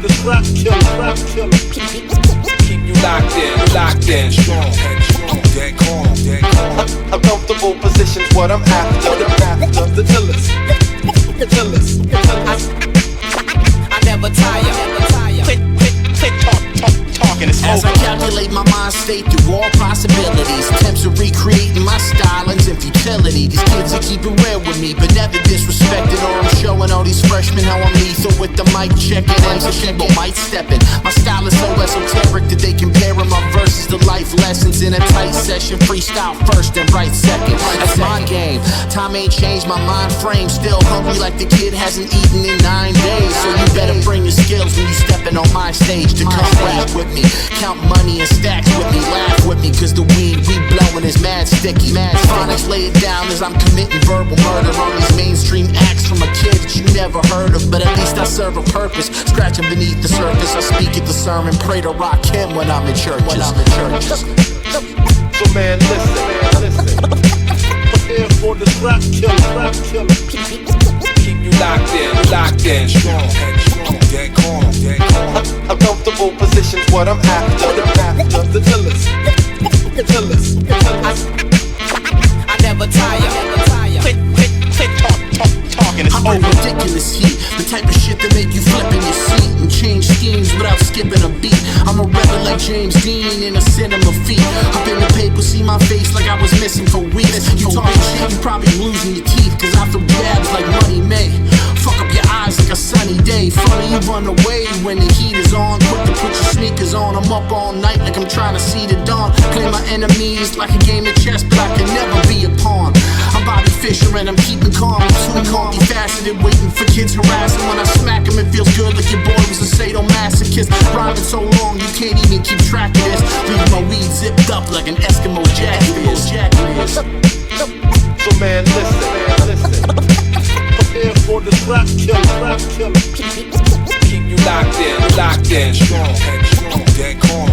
for this rap killer. Keep you locked in, strong, dead calm. Uncomfortable positions, what I'm after. The illest. I never tire. Quit talking, it's as over. I calculate my mind state through all possibilities, attempts of recreating my stylings and futility. These kids are keeping real with me, but never disrespecting, or I'm showing all these freshmen how I'm lethal with the mic checking. People might stepping. My style is so esoteric that they comparing my verses to life lessons in a tight session. Freestyle first and write second. That's my game. Time ain't changed my mind frame. Still hungry like the kid hasn't eaten in 9 days. So you better bring your skills when you stepping on my stage to come rap with me. Count money and stacks with me, laugh with me, cause the weed we blowing is mad sticky. Phoniks lay it down as I'm committing verbal murder on these mainstream acts from a kid that you never heard of. But at least I serve a purpose, scratching beneath the surface. I speak at the sermon, pray to rock him when I'm in churches. So man, listen. Prepare for this rap killer. Keep you locked in, strong, dead calm. Uncomfortable positions, what I'm after. The illest. I never tire. Quit talking, it's I bring over. ridiculous heat, the type of shit that make you flip in your seat and change schemes without skipping a beat. I'm a rebel like James Dean in a cinema feat. Up in the paper, see my face like I was missing for weeks. You talking shit, you probably losing your teeth, cause I throw dabs like Money May. Fuck up your eyes like a sunny day. Funny you run away when the heat is on. Quick to put your sneakers on. I'm up all night like I'm trying to see the dawn. Play my enemies like a game of chess, but I can never be a pawn. I'm Bobby Fischer and I'm keeping calm. I'm too multifaceted, waiting for kids harassing. When I smack him, it feels good like your boy was a sadomasochist. Rhyming so long you can't even keep track of this. Leave my weed zipped up like an Eskimo jacket is. So man, listen. Prepare for this rap killer. Keep you locked in, strong, dead calm.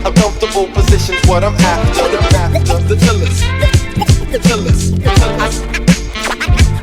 Uncomfortable positions, what I'm after. The illest.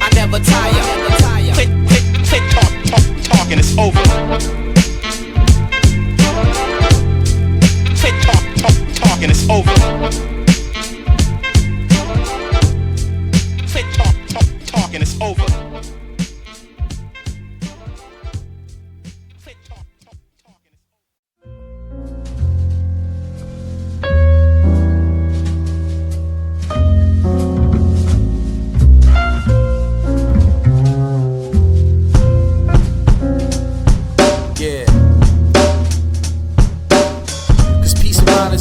I never tire. Quit talking, it's over. Quit talking, it's over. Quit talking, it's over.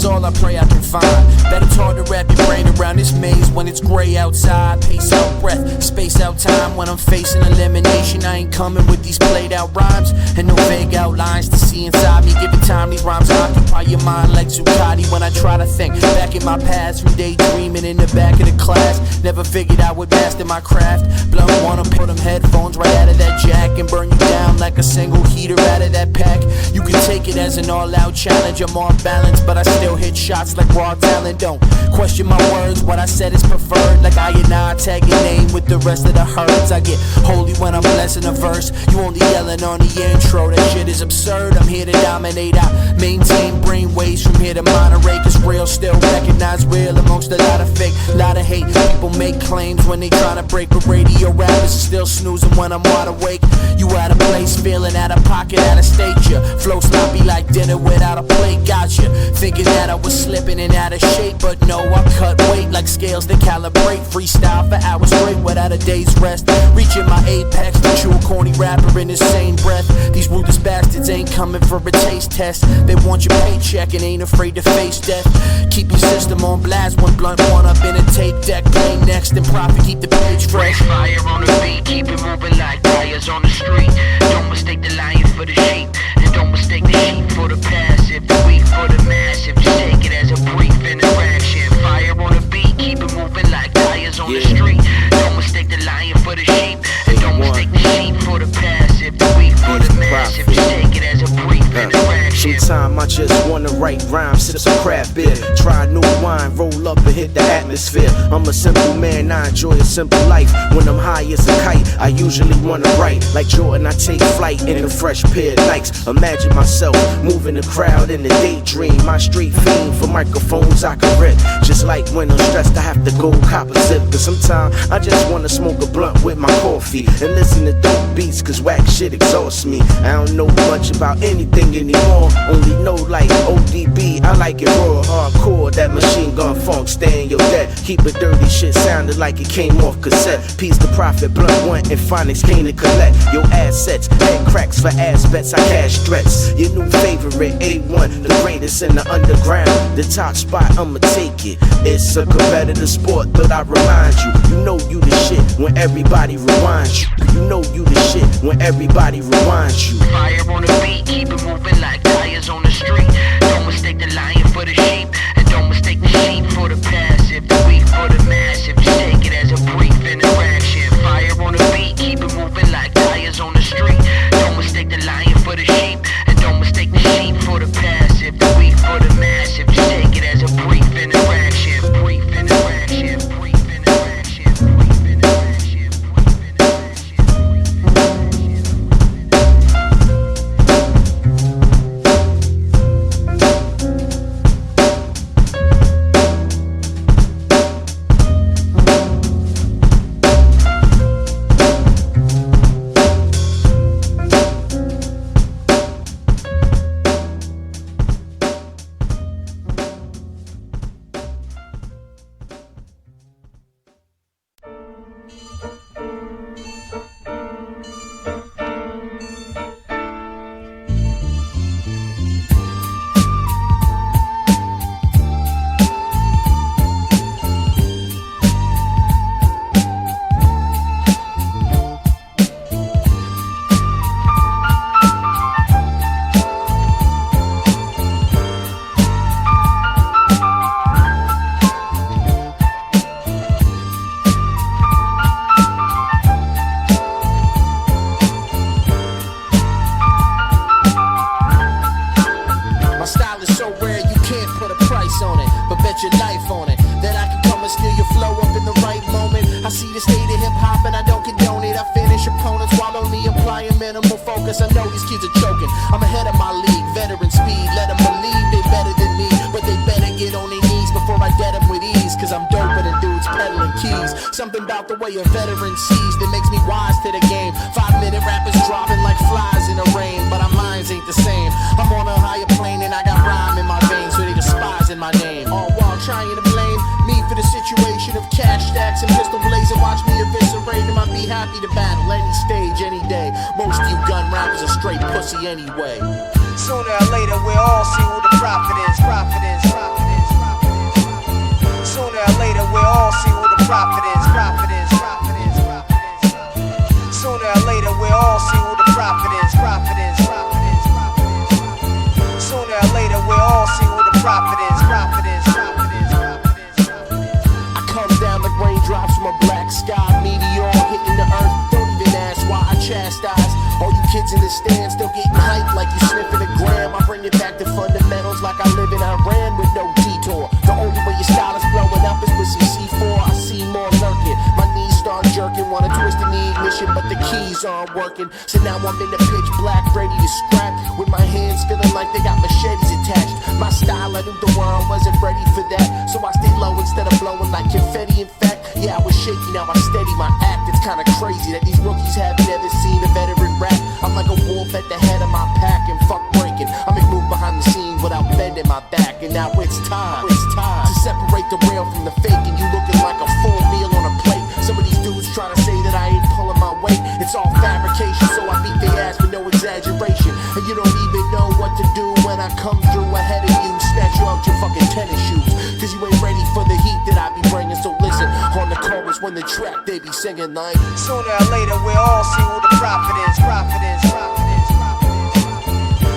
All I pray I can find. Bet it's hard to wrap your brain around this maze when it's gray outside. Pace out breath, space out time. When I'm facing elimination, I ain't coming with these played out rhymes and no vague outlines to see inside me. Give it time, these rhymes occupy your mind like Zuccotti. When I try to think back in my past from daydreaming in the back of the class, never figured I would master my craft. BluntOne, put them headphones right out of that jack and burn you down like a single heater out of that pack. You can take it as an all-out challenge. I'm off balance, but I still hit shots like raw talent. Don't question my words, what I said is preferred. Like I tag your name with the rest of the herds. I get holy when I'm blessing a verse. You only yelling on the intro, that shit is absurd. I'm here to dominate, I maintain brain waves from here to Monterey. Cause real still recognize real amongst a lot of fake, lot of hate. People make claims when they tryna break, but radio rappers are still snoozing when I'm wide awake. You out of place, feeling out of pocket, out of state. You flow sloppy like dinner without a plate. Gotcha, thinking that I was slipping and out of shape, but no, I cut weight like scales that calibrate. Freestyle for hours straight without a day's rest. Reaching my apex, but you a corny rapper in the same breath. These ruthless bastards ain't coming for a taste test. They want your paycheck and ain't afraid to face death. Keep your system on blast when BluntOne up in a tape deck. Play next and profit, keep the page fresh. Fire on the beat, keep it moving like tires on the street. Don't mistake the lion for the sheep, and don't mistake the sheep for the passive, the weak for the massive. Just take it as a brief interaction. Fire on the beat, keep it moving like tires on the street. Don't mistake the lion for the sheep, and don't mistake the sheep for the passive, the weak for the massive. Just take it as a brief interaction. Sometimes I just wanna write rhymes, sip some craft beer, try new wine, roll up and hit the atmosphere. I'm a simple man, I enjoy a simple life. When I'm high as a kite, I usually wanna write. Like Jordan, I take flight in a fresh pair of Nikes. Imagine myself moving the crowd in a daydream. My street fiend for microphones I can rip. Just like when I'm stressed, I have to go cop a zip. But sometimes I just wanna smoke a blunt with my coffee and listen to dope beats, cause whack shit exhausts me. I don't know much about anything anymore, only know like ODB, I like it raw, hardcore. That machine gun funk, stay in your debt. Keep it dirty, shit sounded like it came off cassette. Peace the Prophet, BluntOne and Phoniks came to collect your assets. Head cracks for aspects, I cash threats. Your new favorite, A1, the greatest in the underground. The top spot, I'ma take it. It's a competitive sport, but I remind you, you know you the shit when everybody rewinds you. You know you the shit when everybody rewinds you. Fire on the beat, keep it moving like tires on the street. Don't mistake the lion for the sheep, and don't mistake the sheep for the passive, the weak for the massive. Just take it as a brief interaction. Fire on the beat, keep it moving like tires on the street. Don't mistake the lion for the sheep, and don't mistake the sheep for the passive, the weak for the massive. Just take it as a brief interaction. Brief interaction. Brief interaction. Brief interaction. Something about the way a veteran sees that makes me wise to the game. 5-minute rappers dropping like flies in the rain, but our minds ain't the same. I'm on a higher plane and I got rhyme in my veins, so they despise in my name. All while trying to blame me for the situation of cash stacks and pistol blazing. Watch me eviscerate them, I'd be happy to battle any stage, any day. Most of you gun rappers are straight pussy anyway. Sooner or later we'll all see who the prophet is, prophet is, prophet is, prophet is. Sooner or later we'll all see who the prophet is, prophet is, prophet is, prophet is. Sooner or later we'll all see who the prophet is, prophet is, prophet is, prophet is. Sooner or later we'll all see who the prophet is, prophet is, prophet is, prophet is, prophet is. I come down like raindrops from a black sky, meteor hitting the earth. Don't even ask why I chastise all you kids in the stands, still getting hyped like you sniffing a gram. I bring it back to fundamentals like I live in Iran with no detour. The only way your style is blowing up is with some C4. I see more lurking, my knees start jerking. Wanna twist in the ignition, but the keys aren't working. So now I'm in the pitch black, ready to scrap, with my hands feeling like they got machetes attached. My style, I knew the world wasn't ready for that, so I stay low instead of blowing like confetti. In fact, yeah, I was shaky, now I steady my act. It's kinda crazy that these rookies haven't ever seen a veteran rap. I'm like a wolf at the head of my pack, and fuck breaking, I make move behind the scenes without bending my back. And now it's time to separate the real from the fake, and you looking like a full meal on a plate. Some of these dudes try to say that I ain't pulling my weight. It's all fabrication, so I beat their ass with no exaggeration. And you don't even know what to do when I come through ahead of you. Snatch you out your fucking tennis shoes, cause you ain't ready for the heat that I be bringing. So listen, on the chorus when the track they be singing like, sooner or later we'll all see who the prophet is, prophet is, prophet is, prophet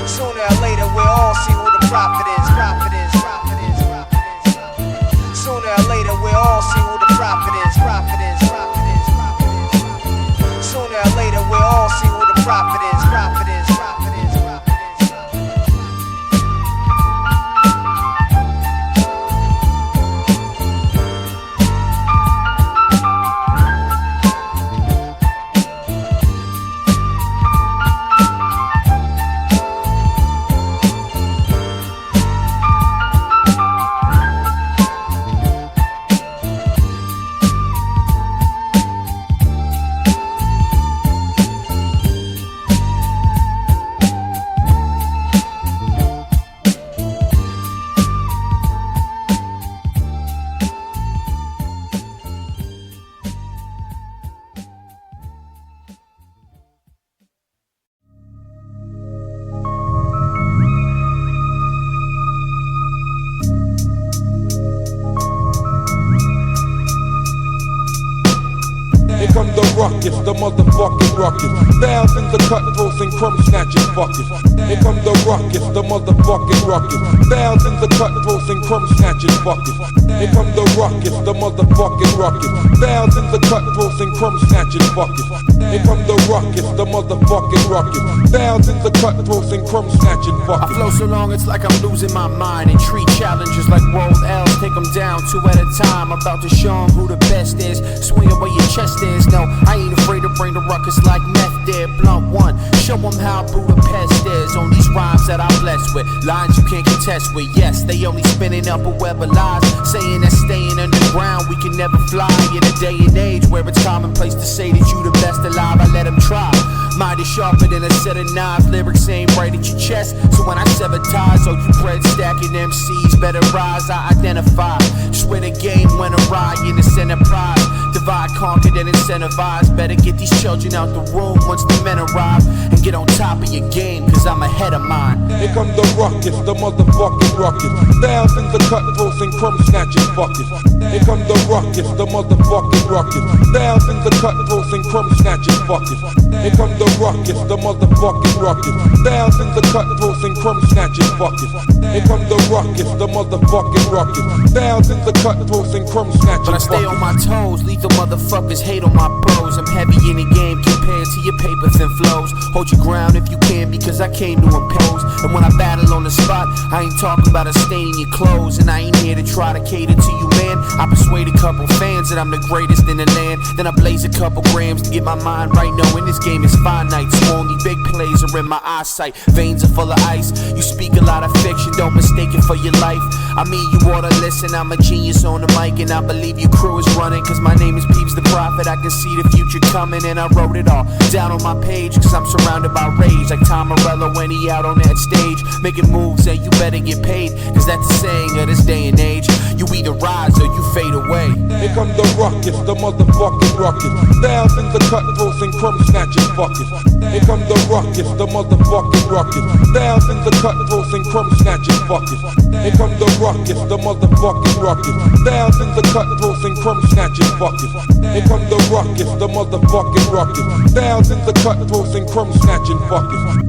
is. Sooner or later we'll all see who the prophet is, prophet is, prophet is, prophet is. Sooner or later we'll all see who the prophet is, prophet is, prophet is, prophet is. Sooner or later we'll all see who the prophet is, prophet is, prophet is, prophet is, prophet is. ruckus, the motherfucking ruckus. Thousands of cutthroats and crumb snatching fuckers. Here come the ruckus, the motherfucking ruckus. Thousands of cutthroats and crumb snatching fuckers. Here come the ruckus, the motherfucking ruckus. Thousands of cutthroats and crumb snatching fuckers. Here come the ruckus, the motherfucking ruckus. Thousands of cutthroats and crumb snatching fuckers. I flow so long it's like I'm losing my mind, and treat challenges like rolled L's, take them down 2 at a time. About to show 'em who the best is, swing where your chest is. No, I ain't afraid to bring the ruckus like meth did. BluntOne, show 'em how Budapest is. On these rhymes that I'm blessed with, lines you can't contest with. Yes, they only spinning up a web of lies, saying that staying underground we can never fly. In a day and age where it's commonplace to say that you the best alive, I let 'em try. Mind is sharper than a set of knives, lyrics ain't right at your chest. So when I sever ties, oh you bread stacking MCs better rise. I identify just where the game went awry in this enterprise. Divide, conquered, and incentivized. Better get these children out the room once the men arrive, and get on top of your game, cause I'm ahead of mine. Here come the ruckus, the motherfucking ruckus. Thousands of cutthroats and crumb snatching fuckers. Here come the ruckus, the motherfucking ruckus. Thousands of cutthroats and crumb snatching fuckers. Here come the ruckus, the motherfucking ruckus. Thousands of cutthroats and crumb snatching fuckers. Here come the ruckus, the motherfucking ruckus. Thousands of cutthroats and crumb snatching But I stay on my toes, leave the motherfuckers hate on my bros. I'm heavy in the game compared to your paper thin flows. Hold your ground if you can, because I came to impose. And when I battle on the spot, I ain't talking about a stain in your clothes. And I ain't here to try to cater to you, man. I persuade a couple fans that I'm the greatest in the land. Then I blaze a couple grams to get my mind right, knowing this game is finite. So only big plays are in my eyesight. Veins are full of ice. You speak a lot of fiction, don't mistake it for your life. I mean, you ought to listen, I'm a genius on the mic, and I believe your crew is running, cause my name is Peebs the Prophet. I can see the future coming, and I wrote it all down on my page, cause I'm surrounded by rage, like Tom Morello when he out on that stage, making moves, and you better get paid, cause that's the saying of this day and age. You either rise or you fade away. Here come the ruckus, the motherfucking ruckus. Thousands of cutthroats and crumb snatching fuckers. Here come the ruckus, the motherfucking ruckus. Thousands of cutthroats and crumb snatching fuckers. Here come the ruckus, the motherfucking ruckus. Thousands of cutthroats and crumb snatching fuckers. Here come the ruckus, the motherfucking ruckus. Thousands of cutthroats and crumb snatching fuckers.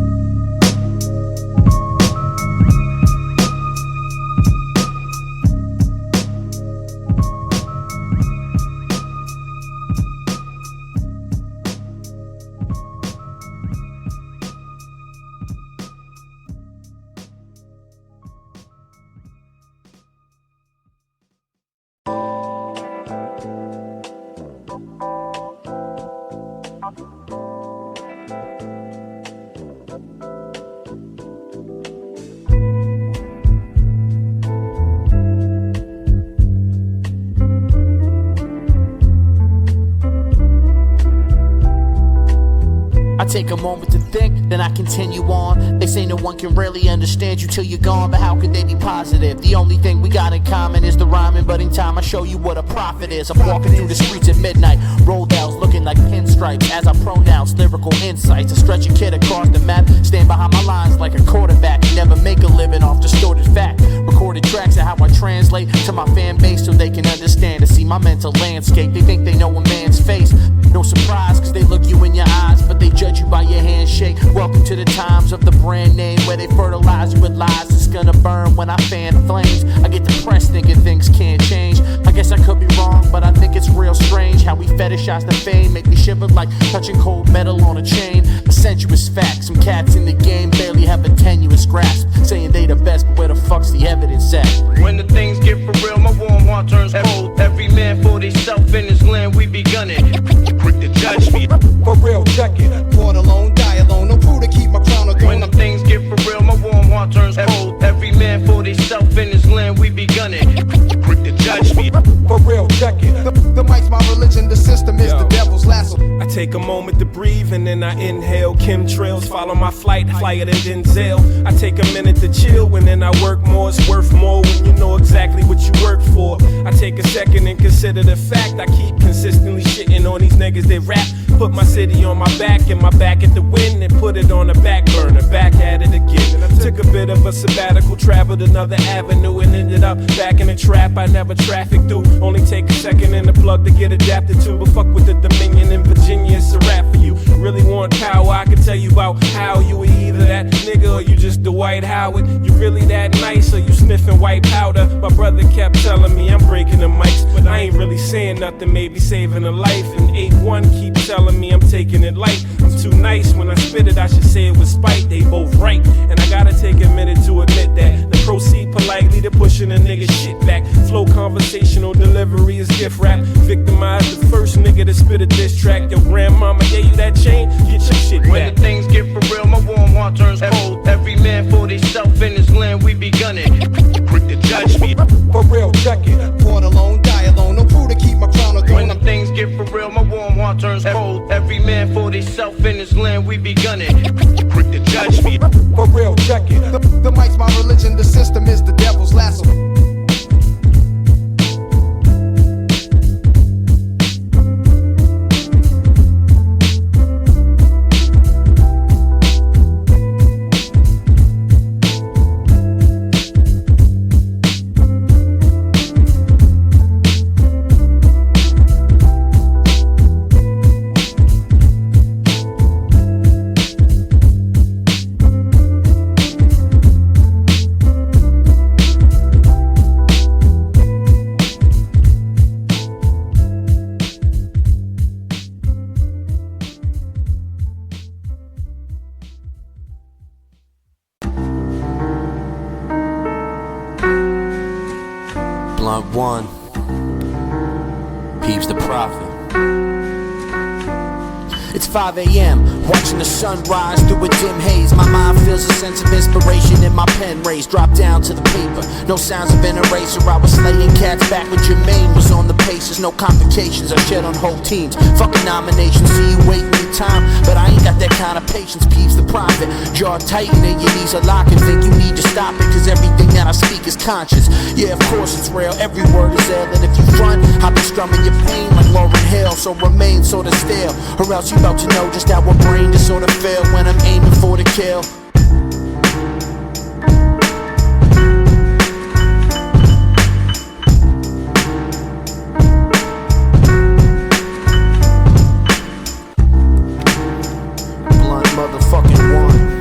I take a moment to think, then I continue on. They say no one can really understand you till you're gone, but how could they be positive? The only thing we got in common is the rhyming, but in time I show you what a prophet is. I'm walking through the streets at midnight, rolled outs looking like pinstripes as I pronounce lyrical insights. I stretch a kid across the map, stand behind my lines like a quarterback. Never make a living off distorted fact. Recorded tracks of how I translate to my fan base so they can understand and see my mental landscape. They think they know a man's face, no surprise, cause they look you in your eyes, but they judge you by your handshake. Welcome to the times of the brand name where they fertilize you with lies. It's gonna burn when I fan flames. I get depressed thinking things can't change. I guess I could be wrong, but I think it's real strange how we fetishize the fame, make me shiver like touching cold metal on a chain. A sensuous fact, some cats in the game barely have a tenuous grasp, saying they the best, but where the fuck's the evidence at? When the things get for real, my warm heart turns cold. Every man for himself in his land, we be gunning. Quick to judge me. For real, check it. Born alone, die alone, no crew to keep my crown on. When the things get for real, my warm heart turns cold. Every man for himself in his land, we be gunning. Quick to judge me. For real, check it. The mic's my religion, the system is the devil's lasso. I take a moment to breathe and then I inhale. Chemtrails follow my flight, flyer than Denzel. I take a minute to chill and then I work more. It's worth more when you know exactly what you work for. I take a second and consider the fact I keep consistently shitting on these niggas that rap. Put my city on my back and my back at the wind and put it on the back burner. Back at it again. Took a bit bit of a sabbatical, traveled another avenue and ended up back in the trap I never trafficked through. Only take a second and a plug to get adapted to, but fuck with the Dominion in Virginia, it's a rap for you. Really want power, I can tell you about how you were either that nigga or you just Dwight Howard. You really that nice or you sniffing white powder? My brother kept telling me I'm breaking the mics, but I ain't really saying nothing, maybe saving a life. And 8-1 keep telling me I'm taking it light. I'm too nice, when I spit it I should say it with spite. They both right, and I gotta take a minute to admit that. Then proceed politely to pushing a nigga shit back. Flow conversational delivery is gift rap. Victimize the first nigga to spit a diss track. Your grandmama gave you that chain, get your shit back. When the things get for real, my warm heart turns cold. Every man for himself in his land, we be gunning. Quick to judge me. For real, check it. Born alone, die alone, no crew to keep my crown on When them things get for real, my warm heart turns cold. Every man for himself in his land, we be gunning. Quick to judge me. For real, check it. The mic's my religion, the system is the devil's lasso. BluntOne, Peebs the Prophet. It's 5 a.m., watching the sun rise through a dim haze. My mind feels a sense of inspiration in my pen rays. Drop down to the paper, no sounds of an eraser. I was slaying cats back when Jermaine was on the paces. No complications, I shed on whole teams. Fucking nominations, see you waiting your time, but I ain't got that kind of patience. Peebs the Prophet, jaw tighten and your knees are locking. Think you need to stop it, cause everything that I speak is conscious. Yeah, of course it's real, every word is ill. And if you front, I'll be strumming your pain like Lauryn Hill. So remain sorta still, or else you about to know just how a brain just sorta feel when I'm aiming for the kill. Blunt motherfucking one.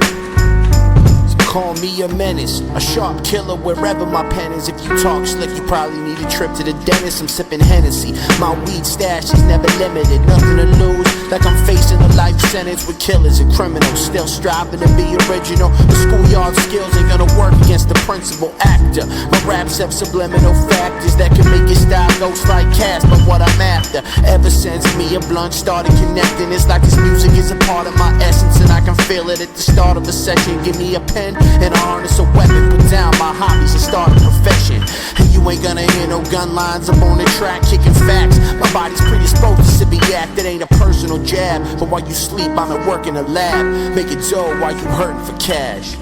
Call me a menace, a sharp killer wherever my pen is. If you talk slick, you probably need a trip to the dentist. I'm sipping Hennessy, my weed stash is never limited. Nothing to lose, like I'm facing a life sentence with killers and criminals. Still striving to be original. The schoolyard skills ain't gonna work against the principal actor. My raps have subliminal factors that can make your style ghost like cast, but what I'm after. Ever since me and Blunt started connecting, it's like this music is a part of my essence, and I can feel it at the start of a session. Give me a pen and a harness, a weapon, put down my hobbies and start a profession. And you ain't gonna hear no gun lines up on the track kicking facts. My body's predisposed to sippy yak, that ain't a personal jab. But while you sleep, I'm at work in the lab, making dough while you hurting for cash.